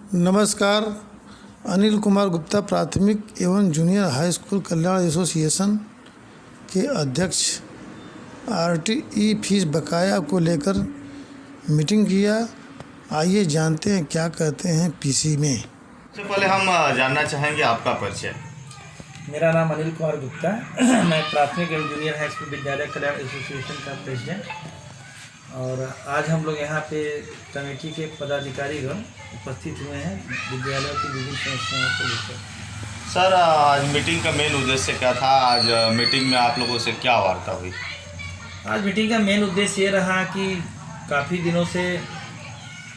नमस्कार। अनिल कुमार गुप्ता प्राथमिक एवं जूनियर हाई स्कूल कल्याण एसोसिएशन के अध्यक्ष आरटीई फीस बकाया को लेकर मीटिंग किया। आइए जानते हैं क्या कहते हैं पीसी में। सबसे पहले हम जानना चाहेंगे आपका परिचय। मेरा नाम अनिल कुमार गुप्ता मैं प्राथमिक एवं जूनियर हाई स्कूल विद्यालय कल्याण एसोसिएशन का प्रेसिडेंट। और आज हम लोग यहाँ पे कमेटी के पदाधिकारीगण उपस्थित हुए हैं विद्यालय की विभिन्न समस्याओं को लेकर। सर, आज मीटिंग का मेन उद्देश्य क्या था? आज मीटिंग में आप लोगों से क्या वार्ता हुई? आज मीटिंग का मेन उद्देश्य ये रहा कि काफ़ी दिनों से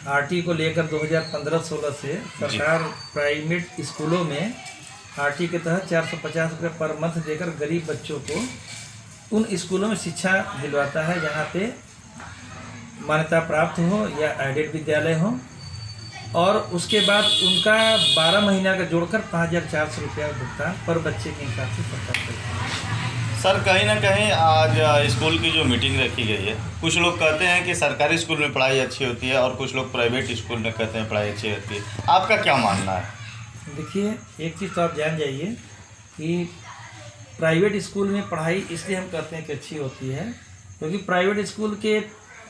आरटी को लेकर 2015-16 से सरकार प्राइवेट स्कूलों में आरटी के तहत 450 रुपये पर मंथ देकर गरीब बच्चों को उन स्कूलों में शिक्षा दिलवाता है जहाँ पे मान्यता प्राप्त हो या एडेड विद्यालय हो, और उसके बाद उनका 12 महीना का जोड़कर 5400 रुपया भुगतान पर बच्चे के हिसाब से सरकार करती है। सर, कहीं ना कहीं आज स्कूल की जो मीटिंग रखी गई है, कुछ लोग कहते हैं कि सरकारी स्कूल में पढ़ाई अच्छी होती है और कुछ लोग प्राइवेट स्कूल में कहते हैं पढ़ाई अच्छी होती है। आपका क्या मानना है? देखिए, एक चीज़ तो आप जान जाइए कि प्राइवेट स्कूल में पढ़ाई इसलिए हम कहते हैं कि अच्छी होती है क्योंकि प्राइवेट स्कूल के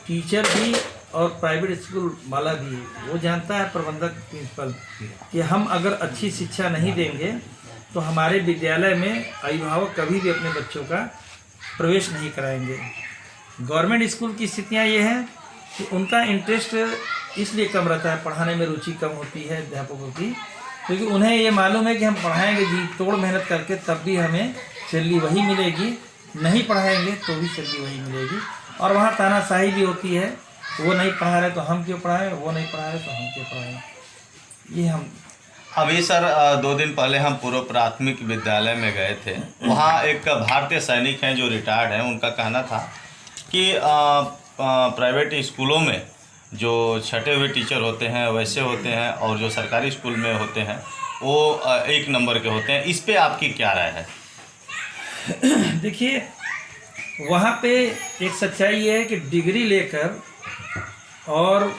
टीचर भी और प्राइवेट स्कूल वाला भी वो जानता है, प्रबंधक प्रिंसिपल, कि हम अगर अच्छी शिक्षा नहीं देंगे तो हमारे विद्यालय में अभिभावक कभी भी अपने बच्चों का प्रवेश नहीं कराएंगे। गवर्नमेंट स्कूल की स्थितियाँ ये हैं कि उनका इंटरेस्ट इसलिए कम रहता है, पढ़ाने में रुचि कम होती है अध्यापकों की, क्योंकि उन्हें ये मालूम है कि हम पढ़ाएंगे जी तोड़ मेहनत करके तब भी हमें सैलरी वही मिलेगी, नहीं पढ़ाएंगे तो भी सैलरी वही मिलेगी। और वहाँ तानाशाही भी होती है, वो नहीं पढ़ा रहे तो हम क्यों पढ़ाएं, वो नहीं पढ़ा रहे तो हम क्यों पढ़ाएं। ये हम अभी सर 2 दिन पहले हम पूर्व प्राथमिक विद्यालय में गए थे। वहाँ एक भारतीय सैनिक हैं जो रिटायर्ड हैं, उनका कहना था कि प्राइवेट स्कूलों में जो छटे हुए टीचर होते हैं वैसे होते हैं और जो सरकारी स्कूल में होते हैं वो 1 नंबर के होते हैं। इस पे आपकी क्या राय है? देखिए, वहाँ पे एक सच्चाई ये है कि डिग्री लेकर और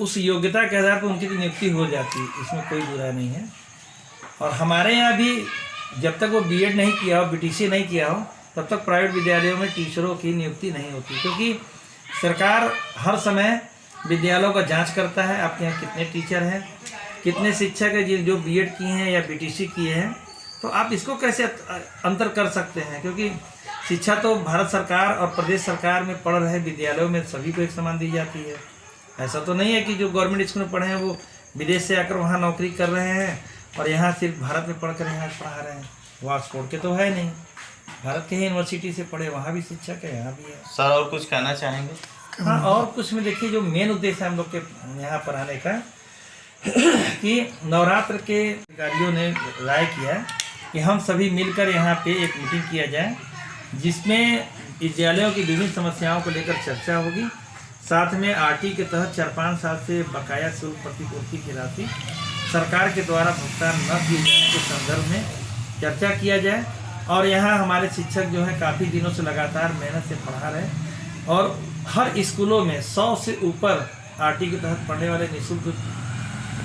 उस योग्यता के आधार पर उनकी नियुक्ति हो जाती है, इसमें कोई बुरा नहीं है। और हमारे यहाँ भी जब तक वो बीएड नहीं किया हो, बीटीसी नहीं किया हो, तब तक प्राइवेट विद्यालयों में टीचरों की नियुक्ति नहीं होती, क्योंकि सरकार हर समय विद्यालयों का जांच करता है आपके यहाँ कितने टीचर हैं, कितने शिक्षक हैं जो बीएड किए हैं या बीटीसी किए हैं। तो आप इसको कैसे अंतर कर सकते हैं, क्योंकि शिक्षा तो भारत सरकार और प्रदेश सरकार में पढ़ रहे विद्यालयों में सभी को एक समान दी जाती है। ऐसा तो नहीं है कि जो गवर्नमेंट स्कूल में पढ़े हैं वो विदेश से आकर वहाँ नौकरी कर रहे हैं और यहाँ सिर्फ भारत में पढ़कर यहाँ पढ़ा रहे हैं। वो ऑक्सफोर्ड के तो है नहीं, भारत के ही यूनिवर्सिटी से पढ़े, वहाँ भी शिक्षक है, यहाँ भी है। सर, और कुछ कहना चाहेंगे? हाँ, और कुछ में देखिए, जो मेन उद्देश्य है हम लोग के यहाँ पर आने का कि नवरात्र के अधिकारियों ने राय किया कि हम सभी मिलकर यहाँ पे एक मीटिंग किया जाए जिसमें विद्यालयों की विभिन्न समस्याओं को लेकर चर्चा होगी। साथ में आरटी के तहत 4-5 साल से बकाया शुल्क प्रतिपूर्ति की राशि सरकार के द्वारा भुगतान न किए जाने के संदर्भ में चर्चा किया जाए। और यहाँ हमारे शिक्षक जो है काफ़ी दिनों से लगातार मेहनत से पढ़ा रहे और हर स्कूलों में 100 से ऊपर आरटी के तहत पढ़ने वाले निःशुल्क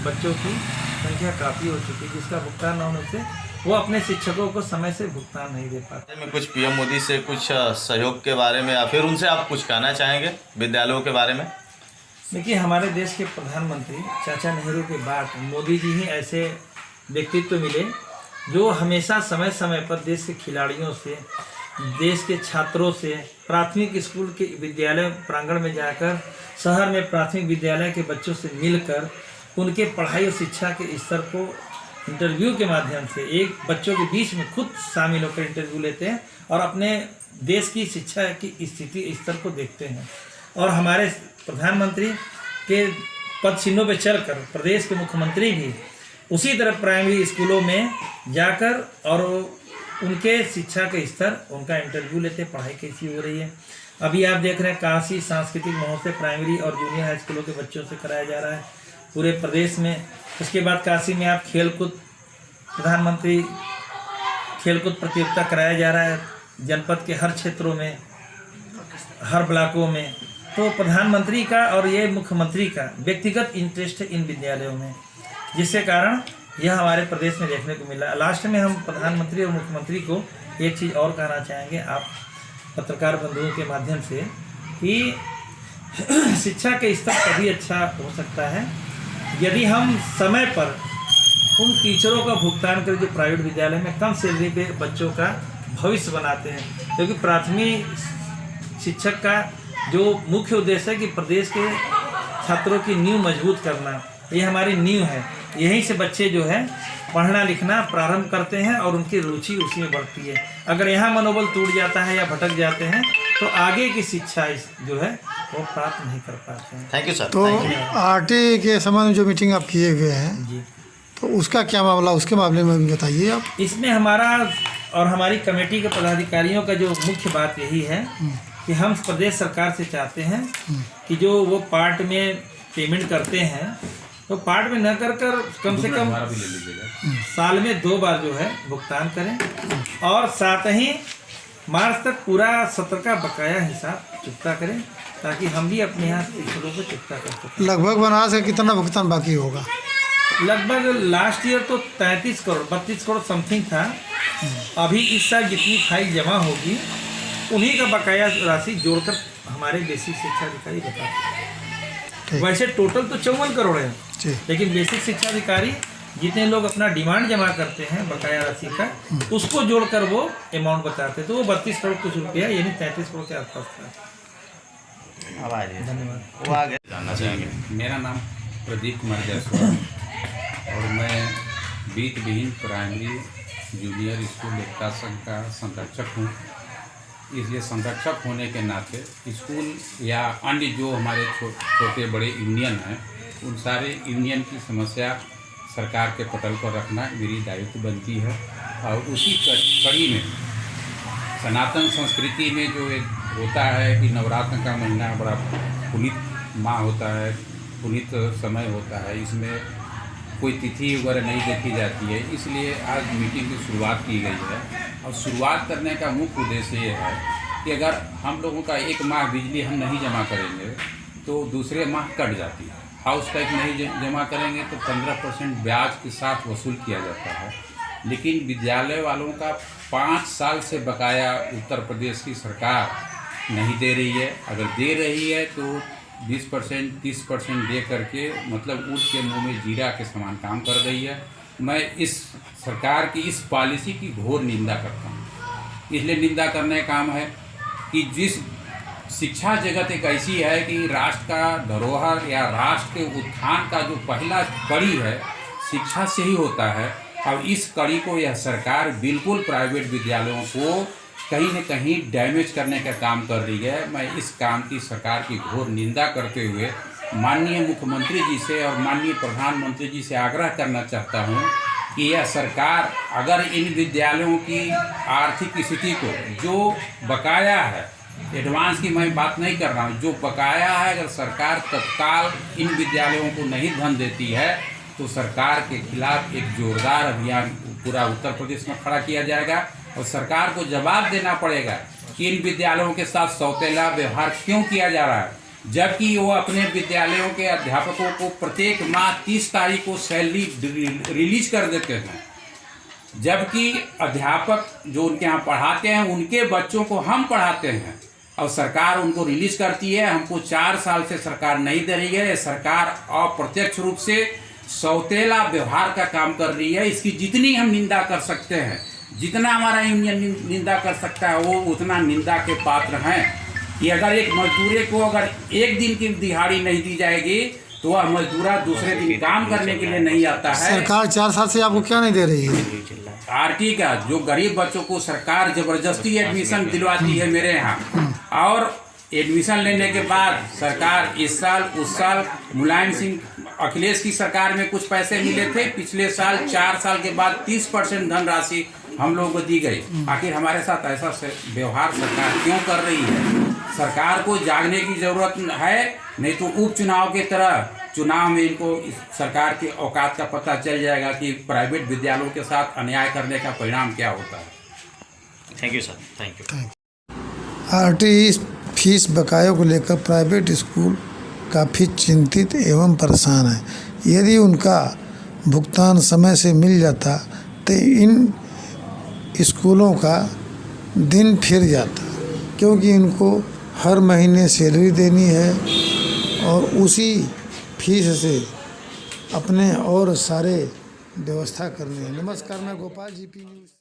बच्चों की संख्या काफ़ी हो चुकी है, जिसका भुगतान न होने से वो अपने शिक्षकों को समय से भुगतान नहीं दे पाते। में कुछ पीएम मोदी से कुछ सहयोग के बारे में या फिर उनसे आप कुछ कहना चाहेंगे विद्यालयों के बारे में? देखिए, हमारे देश के प्रधानमंत्री चाचा नेहरू के बाद मोदी जी ही ऐसे व्यक्तित्व मिले जो हमेशा समय समय पर देश के खिलाड़ियों से, देश के छात्रों से, प्राथमिक स्कूल के विद्यालय प्रांगण में जाकर शहर में प्राथमिक विद्यालय के बच्चों से मिलकर उनके पढ़ाई और शिक्षा के स्तर को इंटरव्यू के माध्यम से एक बच्चों के बीच में खुद शामिल होकर इंटरव्यू लेते हैं और अपने देश की शिक्षा की स्थिति स्तर को देखते हैं। और हमारे प्रधानमंत्री के पद चिन्हों पर चलकर प्रदेश के मुख्यमंत्री भी उसी तरह प्राइमरी स्कूलों में जाकर और उनके शिक्षा के स्तर, उनका इंटरव्यू लेते, पढ़ाई कैसी हो रही है। अभी आप देख रहे हैं काशी सांस्कृतिक महोत्सव प्राइमरी और जूनियर हाई स्कूलों के बच्चों से कराया जा रहा है पूरे प्रदेश में। उसके बाद काशी में आप खेलकूद, प्रधानमंत्री खेलकूद प्रतियोगिता कराया जा रहा है जनपद के हर क्षेत्रों में, हर ब्लॉकों में। तो प्रधानमंत्री का और ये मुख्यमंत्री का व्यक्तिगत इंटरेस्ट है इन विद्यालयों में, जिसके कारण यह हमारे प्रदेश में देखने को मिला। लास्ट में हम प्रधानमंत्री और मुख्यमंत्री को एक चीज़ और कहना चाहेंगे आप पत्रकार बंधुओं के माध्यम से कि शिक्षा के स्तर तभी अच्छा हो सकता है यदि हम समय पर उन टीचरों का भुगतान करें जो प्राइवेट विद्यालय में कम सैलरी पे बच्चों का भविष्य बनाते हैं, क्योंकि प्राथमिक शिक्षक का जो मुख्य उद्देश्य है कि प्रदेश के छात्रों की नींव मजबूत करना, ये हमारी नींव है। यहीं से बच्चे जो है पढ़ना लिखना प्रारंभ करते हैं और उनकी रुचि उसी में बढ़ती है। अगर यहाँ मनोबल टूट जाता है या भटक जाते हैं तो आगे की शिक्षा जो है वो प्राप्त नहीं कर पाते हैं। Thank you sir. तो आरटी के संबंध में जो मीटिंग आप किए हुए हैं जी, तो उसका क्या मामला, उसके मामले में भी बताइए आप। इसमें हमारा और हमारी कमेटी के पदाधिकारियों का जो मुख्य बात यही है कि हम प्रदेश सरकार से चाहते हैं कि जो वो पार्ट में पेमेंट करते हैं तो पार्ट में न कर कम से कम साल में 2 बार जो है भुगतान करें और साथ ही मार्च तक पूरा सत्र का बकाया हिसाब चुकता करें, ताकि हम भी अपने यहाँ टीचरों को चुकता कर सकें। लगभग बनारस का कितना भुगतान बाकी होगा? लगभग लास्ट ईयर तो 32 करोड़ समथिंग था। अभी इस साल जितनी फाइल जमा होगी उन्हीं का बकाया राशि जोड़कर हमारे बेसिक शिक्षा अधिकारी बताते हैं। वैसे टोटल तो 54 करोड़ है, लेकिन बेसिक शिक्षा अधिकारी जितने लोग अपना डिमांड जमा करते हैं बकाया राशि का, उसको जोड़कर वो अमाउंट बताते हैं, तो वो 32 करोड़ कुछ रुपया यानी 33 करोड़ के आसपास था। अब आइए, धन्यवाद। वो आगे जानना चाहेंगे। मेरा नाम प्रदीप कुमार जायसवाल और मैं बीत विहीन प्राइमरी जूनियर स्कूल एकता संघ का संरक्षक हूँ। इसलिए संरक्षक होने के नाते स्कूल या अन्य जो हमारे छोटे बड़े यूनियन हैं उन सारे यूनियन की समस्या सरकार के पटल पर रखना मेरी दायित्व बनती है। और उसी कड़ी में सनातन संस्कृति में जो एक होता है कि नवरात्र का महीना बड़ा पुनीत माह होता है, पुनीत समय होता है, इसमें कोई तिथि वगैरह नहीं देखी जाती है, इसलिए आज मीटिंग की शुरुआत की गई है। और शुरुआत करने का मुख्य उद्देश्य ये है कि अगर हम लोगों का 1 माह बिजली हम नहीं जमा करेंगे तो दूसरे माह कट जाती है। हाउस टैक्स नहीं जमा करेंगे तो 15% ब्याज के साथ वसूल किया जाता है। लेकिन विद्यालय वालों का 5 साल से बकाया उत्तर प्रदेश की सरकार नहीं दे रही है। अगर दे रही है तो 20% 30% दे करके मतलब ऊँट के मुंह में जीरा के समान काम कर रही है। मैं इस सरकार की इस पॉलिसी की घोर निंदा करता हूँ। इसलिए निंदा करने का काम है कि जिस शिक्षा जगत एक ऐसी है कि राष्ट्र का धरोहर या राष्ट्र के उत्थान का जो पहला कड़ी है शिक्षा से ही होता है। अब इस कड़ी को यह सरकार बिल्कुल प्राइवेट विद्यालयों को कहीं न कहीं डैमेज करने का काम कर रही है। मैं इस काम की सरकार की घोर निंदा करते हुए माननीय मुख्यमंत्री जी से और माननीय प्रधानमंत्री जी से आग्रह करना चाहता हूं कि यह सरकार अगर इन विद्यालयों की आर्थिक स्थिति को जो बकाया है, एडवांस की मैं बात नहीं कर रहा हूं, जो बकाया है, अगर सरकार तत्काल इन विद्यालयों को नहीं धन देती है तो सरकार के खिलाफ एक जोरदार अभियान पूरा उत्तर प्रदेश में खड़ा किया जाएगा और सरकार को जवाब देना पड़ेगा कि इन विद्यालयों के साथ सौतेला व्यवहार क्यों किया जा रहा है, जबकि वो अपने विद्यालयों के अध्यापकों को प्रत्येक माह 30 तारीख को सैलरी रिलीज कर देते हैं, जबकि अध्यापक जो उनके यहाँ पढ़ाते हैं उनके बच्चों को हम पढ़ाते हैं और सरकार उनको रिलीज करती है। हमको 4 साल से सरकार नहीं दे रही है। सरकार अप्रत्यक्ष रूप से सौतेला व्यवहार का काम कर रही है। इसकी जितनी हम निंदा कर सकते हैं, जितना हमारा यूनियन निंदा कर सकता है, वो उतना निंदा के पात्र हैं कि अगर एक मजदूरे को अगर 1 दिन की दिहाड़ी नहीं दी जाएगी तो वह मजदूरा दूसरे दिन काम करने के लिए नहीं आता है। सरकार 4 साल से आपको क्या नहीं दे रही है? आरटी का जो गरीब बच्चों को सरकार जबरदस्ती एडमिशन दिलवाती है मेरे यहाँ, और एडमिशन लेने के बाद सरकार इस साल उस साल मुलायम सिंह अखिलेश की सरकार में कुछ पैसे मिले थे, पिछले साल 4 साल के बाद 30% धनराशि हम लोगों को दी गई। आखिर हमारे साथ ऐसा व्यवहार सरकार क्यों कर रही है? सरकार को जागने की ज़रूरत है, नहीं तो उपचुनाव के तरह चुनाव में इनको सरकार के औकात का पता चल जाएगा कि प्राइवेट विद्यालयों के साथ अन्याय करने का परिणाम क्या होता है। Thank you sir, thank you. RT fees बकायों को लेकर प्राइवेट स्कूल काफ़ी चिंतित एवं परेशान है। यदि उनका भुगतान समय से मिल जाता तो इन स्कूलों का दिन फिर जाता, क्योंकि इनको हर महीने सैलरी देनी है और उसी फीस से अपने और सारे व्यवस्था करनी है। नमस्कार, मैं गोपाल, GP न्यूज़।